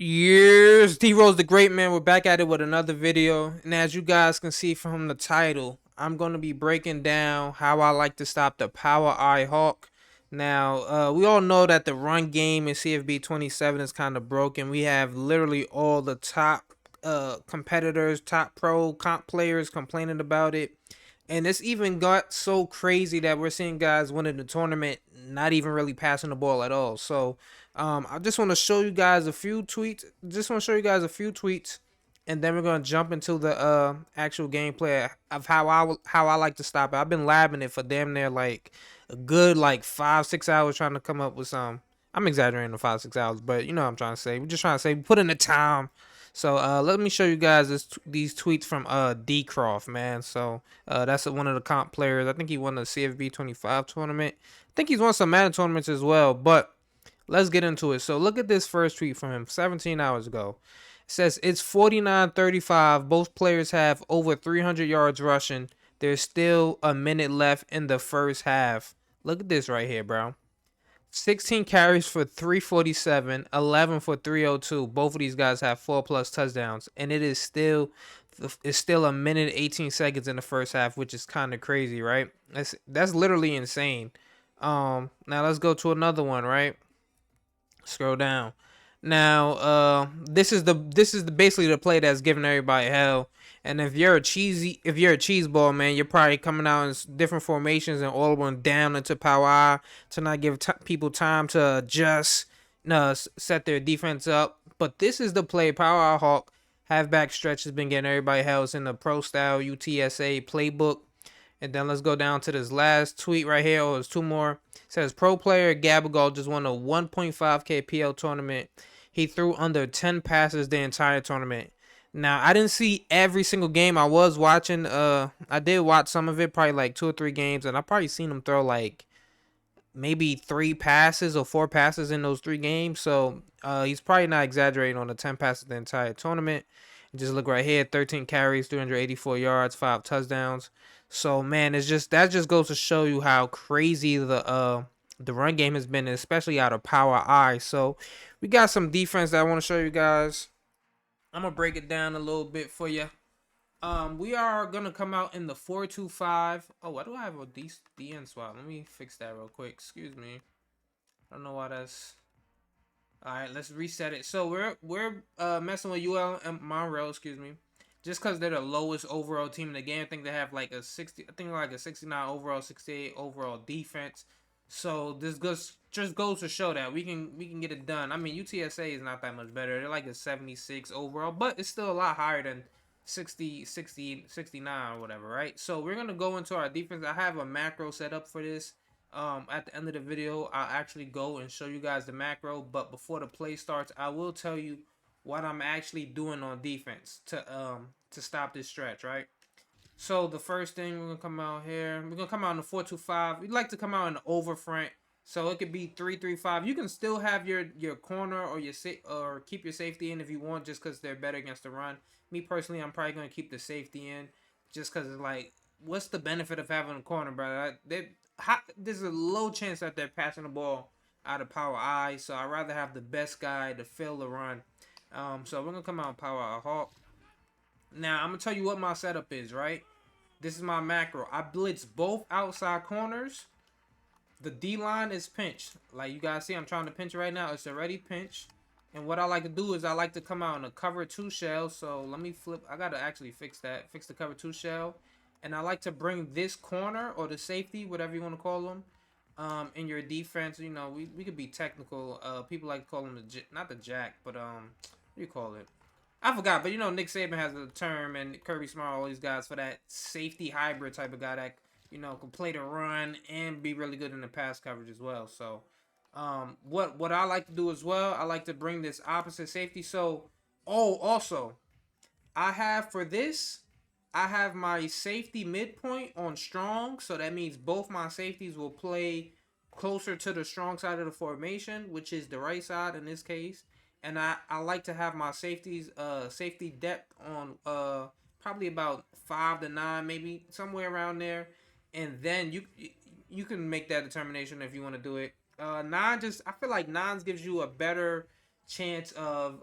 Years, DRoseDaGreat, man. We're back at it with another video, and as you guys can see from the title, I'm gonna be breaking down how I like to stop the Power Eye Hawk. Now, we all know that the run game in CFB 27 is kind of broken. We have literally all the top competitors, top pro comp players complaining about it. And it's even got so crazy that we're seeing guys winning the tournament, not even really passing the ball at all. So, I just want to show you guys a few tweets. And then we're gonna jump into the actual gameplay of how I like to stop it. I've been labbing it for damn near like a good like 5-6 hours trying to come up with some. I'm exaggerating the 5-6 hours, but you know what I'm trying to say. We're just trying to say put in the time. So let me show you guys these tweets from Croft, man. So that's one of the comp players. I think he won the CFB 25 tournament. I think he's won some Madden tournaments as well. But let's get into it. So look at this first tweet from him 17 hours ago. It says it's 49-35. Both players have over 300 yards rushing. There's still a minute left in the first half. Look at this right here, bro. 16 carries for 347, 11 for 302. Both of these guys have 4+ touchdowns, and it's still a minute 18 seconds in the first half, which is kind of crazy, right? That's literally insane. Now let's go to another one, right? Scroll down. Now, this is basically the play that's giving everybody hell. And if you're a cheese ball, man, you're probably coming out in different formations and all one down into power I to not give people time to adjust, set their defense up. But this is the play. Power I Hawk halfback stretch has been getting everybody hell. It's in the pro style UTSA playbook. And then let's go down to this last tweet right here. Oh, there's two more. It says pro player Gabagol just won a 1.5K PL tournament. He threw under 10 passes the entire tournament. Now, I didn't see every single game. I was watching, I did watch some of it, probably like 2 or 3 games, and I probably seen him throw like maybe 3 passes or 4 passes in those 3 games. So he's probably not exaggerating on the 10 passes the entire tournament. Just look right here, 13 carries, 384 yards, 5 touchdowns. So man, that just goes to show you how crazy the run game has been, especially out of Power I. So we got some defense that I want to show you guys. I'm gonna break it down a little bit for you. We are gonna come out in the 4-2-5. Oh, why do I have a DN swap? Let me fix that real quick. Excuse me. I don't know why that's. All right, let's reset it. So we're messing with UL and Monroe, excuse me, just because they're the lowest overall team in the game. I think they have like a 60, I think like a 69 overall, 68 overall defense. So this just goes to show that we can get it done. I mean, UTSA is not that much better. They're like a 76 overall, but it's still a lot higher than 60, 60, 69 or whatever, right? So we're gonna go into our defense. I have a macro set up for this. At the end of the video, I'll actually go and show you guys the macro. But before the play starts, I will tell you what I'm actually doing on defense to stop this stretch, right? So the first thing we're gonna come out here, we're gonna come out in the 4-2-5. We'd like to come out in the over front, so it could be 3-3-5. You can still have your corner or or keep your safety in if you want, just because they're better against the run. Me personally, I'm probably gonna keep the safety in, just because it's like, what's the benefit of having a corner, brother? There's a low chance that they're passing the ball out of Power I, so I'd rather have the best guy to fill the run. So we're gonna come out Power I Hawk. Now I'm gonna tell you what my setup is, right? This is my macro. I blitz both outside corners. The D line is pinched. Like you guys see, I'm trying to pinch right now. It's already pinched. And what I like to do is I like to come out in a cover 2 shell. So let me flip. I gotta actually fix that. Fix the cover 2 shell. And I like to bring this corner or the safety, whatever you want to call them, in your defense. You know, we could be technical. People like to call them not the jack, but what do you call it? I forgot, but you know Nick Saban has a term, and Kirby Smart, all these guys for that safety hybrid type of guy that can play the run and be really good in the pass coverage as well. So, what I like to do as well, I like to bring this opposite safety. So, also, I have for this, I have my safety midpoint on strong, so that means both my safeties will play closer to the strong side of the formation, which is the right side in this case. And I like to have my safety depth on probably about 5 to 9, maybe somewhere around there. And then you can make that determination if you want to do it. 9 just, I feel like 9s gives you a better chance of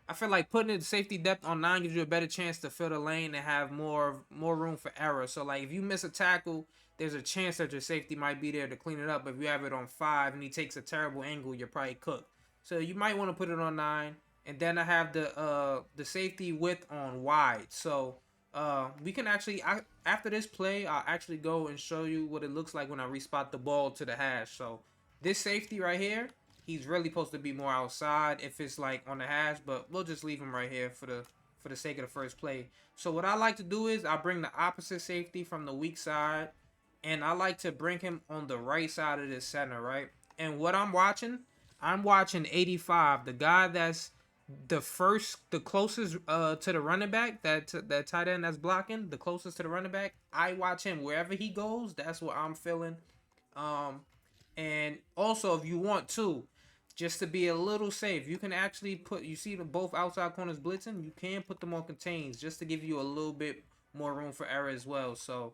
I feel like putting the safety depth on 9 gives you a better chance to fill the lane and have more room for error. So like if you miss a tackle, there's a chance that your safety might be there to clean it up. But if you have it on 5 and he takes a terrible angle, you're probably cooked. So you might want to put it on 9. And then I have the safety width on wide. So we can actually after this play, I'll actually go and show you what it looks like when I respot the ball to the hash. So this safety right here, he's really supposed to be more outside if it's like on the hash, but we'll just leave him right here for the sake of the first play. So what I like to do is I bring the opposite safety from the weak side, and I like to bring him on the right side of the center, right? And what I'm watching 85, the guy that's the closest to the running back, that tight end that's blocking, the closest to the running back. I watch him wherever he goes. That's what I'm feeling. Um, and also if you want to, just to be a little safe, you can actually put, you see the both outside corners blitzing, you can put them on contains just to give you a little bit more room for error as well. So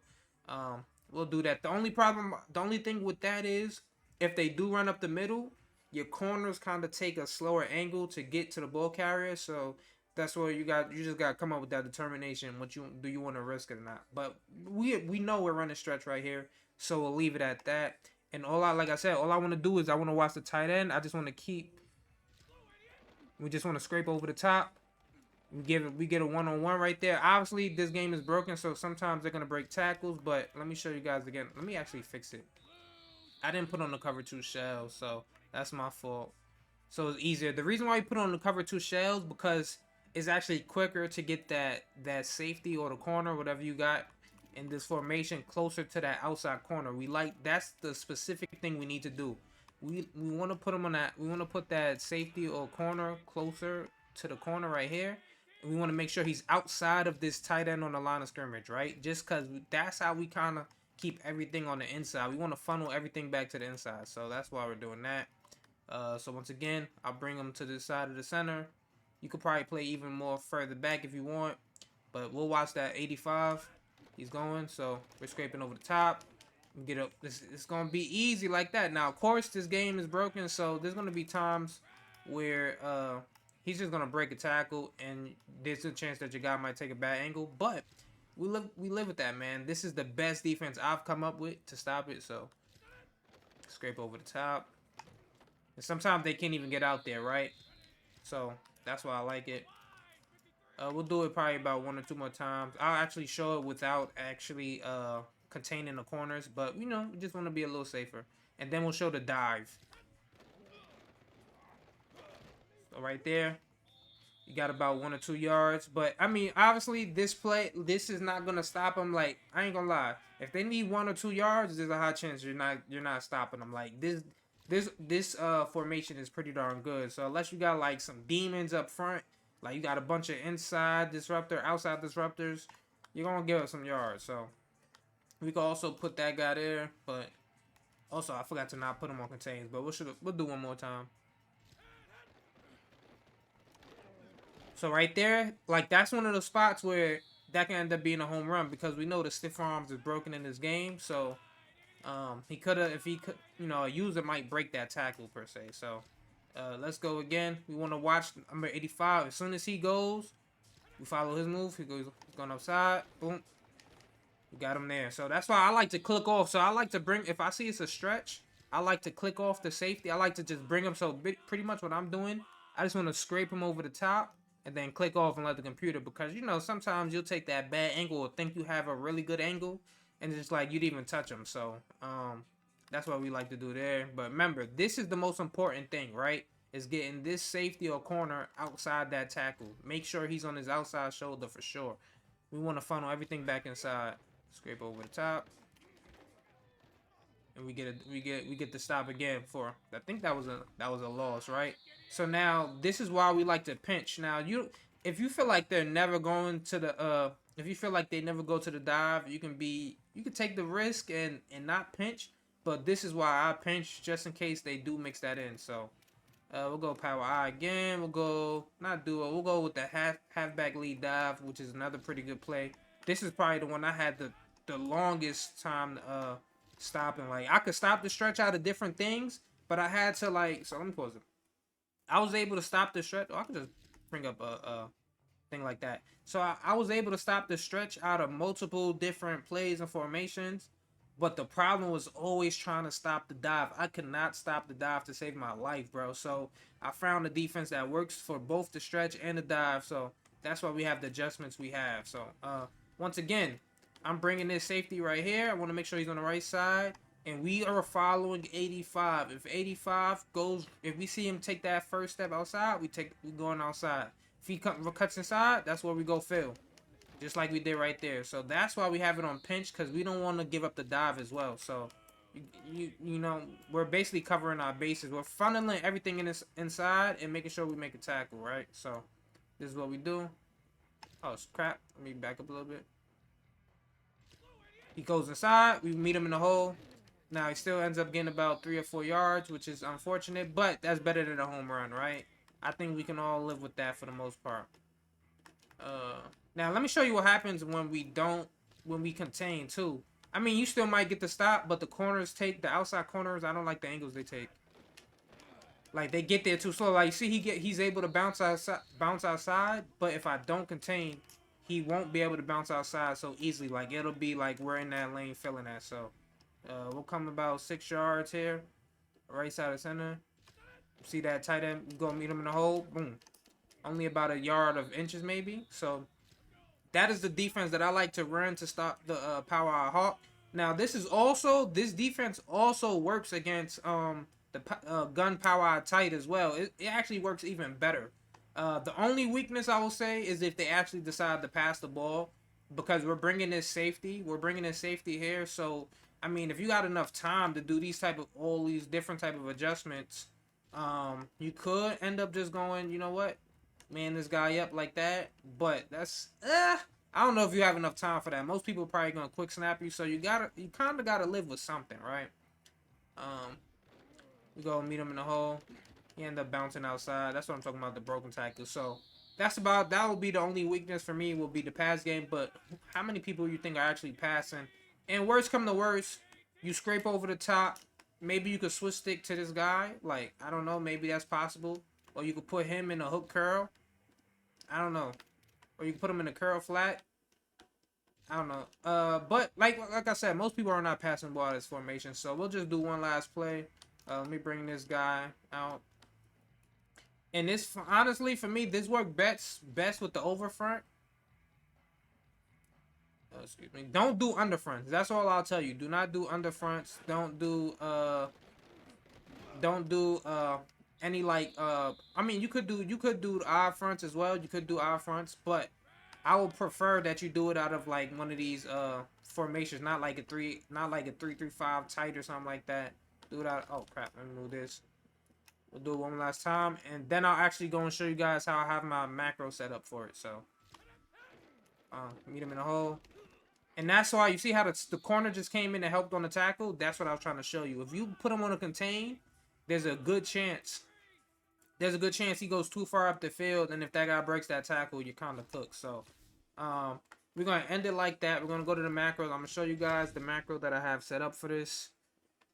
we'll do that. The only thing with that is if they do run up the middle, your corners kind of take a slower angle to get to the ball carrier. So that's where you just got to come up with that determination. Do you want to risk it or not? But we know we're running stretch right here, so we'll leave it at that. And like I said, all I want to do is I want to watch the tight end. I just want to we just want to scrape over the top. We get a one-on-one right there. Obviously, this game is broken, so sometimes they're gonna break tackles. But let me show you guys again. Let me actually fix it. I didn't put on the cover 2 shells, so that's my fault. So it's easier. The reason why we put on the cover 2 shells because it's actually quicker to get that safety or the corner, whatever you got in this formation, closer to that outside corner. That's the specific thing we need to do. We want to put them on that. We want to put that safety or corner closer to the corner right here. And we want to make sure he's outside of this tight end on the line of scrimmage, right? Just because that's how we kind of keep everything on the inside. We want to funnel everything back to the inside. So that's why we're doing that. So once again, I'll bring him to this side of the center. You could probably play even more further back if you want. But we'll watch that 85. He's going, so we're scraping over the top. Get up. It's gonna be easy like that. Now, of course, this game is broken, so there's gonna be times where he's just gonna break a tackle, and there's a chance that your guy might take a bad angle. But we live with that, man. This is the best defense I've come up with to stop it. So scrape over the top. And sometimes they can't even get out there, right? So that's why I like it. We'll do it probably about 1 or 2 more times. I'll actually show it without actually containing the corners, but we just want to be a little safer. And then we'll show the dive. So right there, you got about 1 or 2 yards. But I mean, obviously, this is not gonna stop them. Like, I ain't gonna lie, if they need 1 or 2 yards, there's a high chance you're not stopping them. Like this formation is pretty darn good. So unless you got like some demons up front. Like, you got a bunch of outside disruptors, you're going to give us some yards. So, we can also put that guy there. But, also, I forgot to not put him on contains. But we'll do one more time. So, right there, like, that's one of the spots where that can end up being a home run. Because we know the stiff arms is broken in this game. So, he could have, if he could, a user might break that tackle, per se. So, let's go again. We want to watch number 85. As soon as he goes, we follow his move. He's going upside. Boom. We got him there. So that's why I like to click off. So I like to bring, if I see it's a stretch, I like to click off the safety. I like to just bring him. So pretty much what I'm doing, I just want to scrape him over the top and then click off and let the computer, because sometimes you'll take that bad angle or think you have a really good angle and it's just like you didn't even touch him. So that's what we like to do there. But remember, this is the most important thing, right? Is getting this safety or corner outside that tackle. Make sure he's on his outside shoulder for sure. We want to funnel everything back inside. Scrape over the top. And we get the stop again for, I think that was a loss, right? So now this is why we like to pinch. Now if you feel like they're never going to the if you feel like they never go to the dive, you can take the risk and not pinch. But this is why I pinch, just in case they do mix that in. So we'll go power I again. We'll go not duo. We'll go with the halfback lead dive, which is another pretty good play. This is probably the one I had the longest time stopping. Like, I could stop the stretch out of different things, but I had to, like, so let me pause it. I was able to stop the stretch. Oh, I could just bring up a thing like that. So I was able to stop the stretch out of multiple different plays and formations. But the problem was always trying to stop the dive. I could not stop the dive to save my life, bro. So I found a defense that works for both the stretch and the dive. So that's why we have the adjustments we have. So once again, I'm bringing this safety right here. I want to make sure he's on the right side. And we are following 85. If 85 goes, if we see him take that first step outside, we going outside. If he cuts inside, that's where we go fill. Just like we did right there. So that's why we have it on pinch, because we don't want to give up the dive as well. So, you know, we're basically covering our bases. We're funneling everything in this inside and making sure we make a tackle, right? So, this is what we do. Oh, crap. Let me back up a little bit. He goes inside. We meet him in the hole. Now, he still ends up getting about 3 or 4 yards, which is unfortunate. But that's better than a home run, right? I think we can all live with that for the most part. Now let me show you what happens when we contain too. I mean, you still might get the stop, but the corners take the outside corners. I don't like the angles they take. Like they get there too slow. Like you see, he's able to bounce outside, but if I don't contain, he won't be able to bounce outside so easily. Like it'll be like we're in that lane filling that. So we'll come about 6 yards here, right side of center. See that tight end? Go meet him in the hole. Boom. Only about a yard of inches maybe. So that is the defense that I like to run to stop the power eye hawk. Now this defense also works against the gun power eye tight as well. It actually works even better. The only weakness I will say is if they actually decide to pass the ball, because we're bringing this safety. We're bringing this safety here. So I mean, if you got enough time to do all these different type of adjustments, you could end up just going, you know what? Man this guy up like that, but that's I don't know if you have enough time for that. Most people are probably gonna quick snap you, so you kind of gotta live with something, right? We go meet him in the hole. He end up bouncing outside. That's what I'm talking about, the broken tackle. So that will be the only weakness for me, will be the pass game. But how many people you think are actually passing? And worst come to worst, you scrape over the top. Maybe you could switch stick to this guy. Like I don't know, maybe that's possible. Or you could put him in a hook curl. I don't know. Or you can put him in a curl flat. I don't know. But like I said, most people are not passing the ball out of this formation. So we'll just do one last play. Let me bring this guy out. And this, honestly, for me, this worked best with the over front. Excuse me. Don't do under fronts. That's all I'll tell you. Do not do under fronts. Don't do any like I mean you could do odd fronts as well. You could do odd fronts, but I would prefer that you do it out of like one of these formations, not like a 3-3-5 tight or something like that. Do it out. Oh crap, let me move this. We'll do it one last time, and then I'll actually go and show you guys how I have my macro set up for it. So meet him in the hole. And that's why you see how the corner just came in and helped on the tackle. That's what I was trying to show you. If you put him on a contain, there's a good chance he goes too far up the field, and if that guy breaks that tackle, you're kind of cooked. So we're going to end it like that. We're going to go to the macros. I'm going to show you guys the macro that I have set up for this,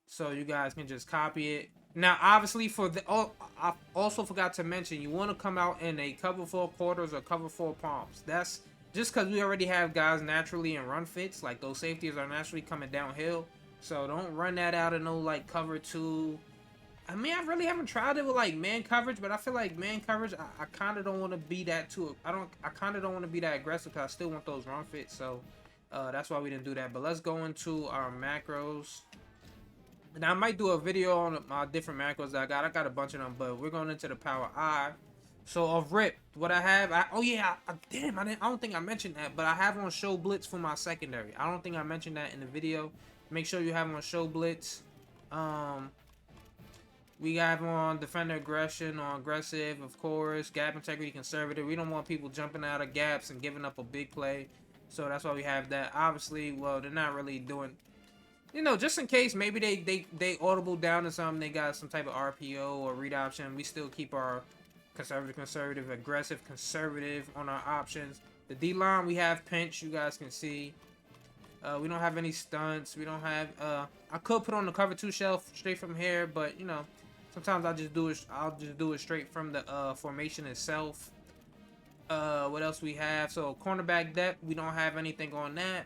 so you guys can just copy it. Now, obviously, I also forgot to mention, you want to come out in a cover 4 quarters or cover 4 palms. That's just because we already have guys naturally in run fits. Like, those safeties are naturally coming downhill. So don't run that out of no, like, cover 2. I mean, I really haven't tried it with like man coverage, but I feel like man coverage, I kind of don't want to be that too. I kind of don't want to be that aggressive, because I still want those run fits. So that's why we didn't do that. But let's go into our macros. And I might do a video on my different macros that I got. I got a bunch of them, but we're going into the power eye. So of rip, what I have, damn, I don't think I mentioned that, but I have on show blitz for my secondary. I don't think I mentioned that in the video. Make sure you have on show blitz. We have on defender aggression, on aggressive, of course, gap integrity, conservative. We don't want people jumping out of gaps and giving up a big play. So that's why we have that. Obviously, well, they're not really doing, you know, just in case maybe they audible down to something, they got some type of RPO or read option. We still keep our conservative, aggressive, conservative on our options. The D-line, we have pinch, you guys can see. We don't have any stunts. We don't have, I could put on the cover 2 shelf straight from here, but, you know, Sometimes I'll just do it straight from the formation itself. What else we have? So cornerback depth, we don't have anything on that.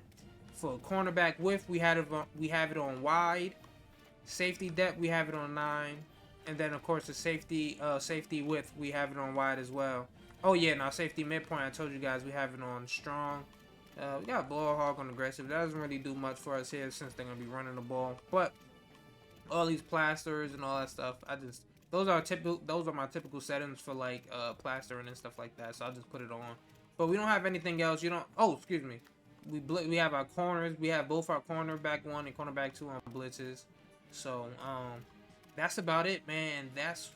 For cornerback width, we have it on wide. Safety depth, we have it on 9. And then of course the safety width, we have it on wide as well. Oh yeah, now safety midpoint, I told you guys we have it on strong. We got ball hog on aggressive. That doesn't really do much for us here since they're gonna be running the ball. But all these plasters and all that stuff, those are my typical settings for like plastering and stuff like that. So I'll just put it on. But we don't have anything else. You don't. Oh, excuse me. We have our corners. We have both our cornerback 1 and cornerback 2 on blitzes. So that's about it, man. That's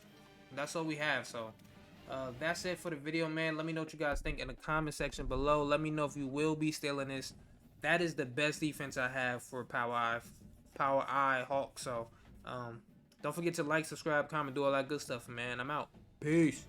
all we have. So that's it for the video, man. Let me know what you guys think in the comment section below. Let me know if you will be stealing this. That is the best defense I have for Power Eye Hawk. So don't forget to like, subscribe, comment, do all that good stuff, man. I'm out. Peace.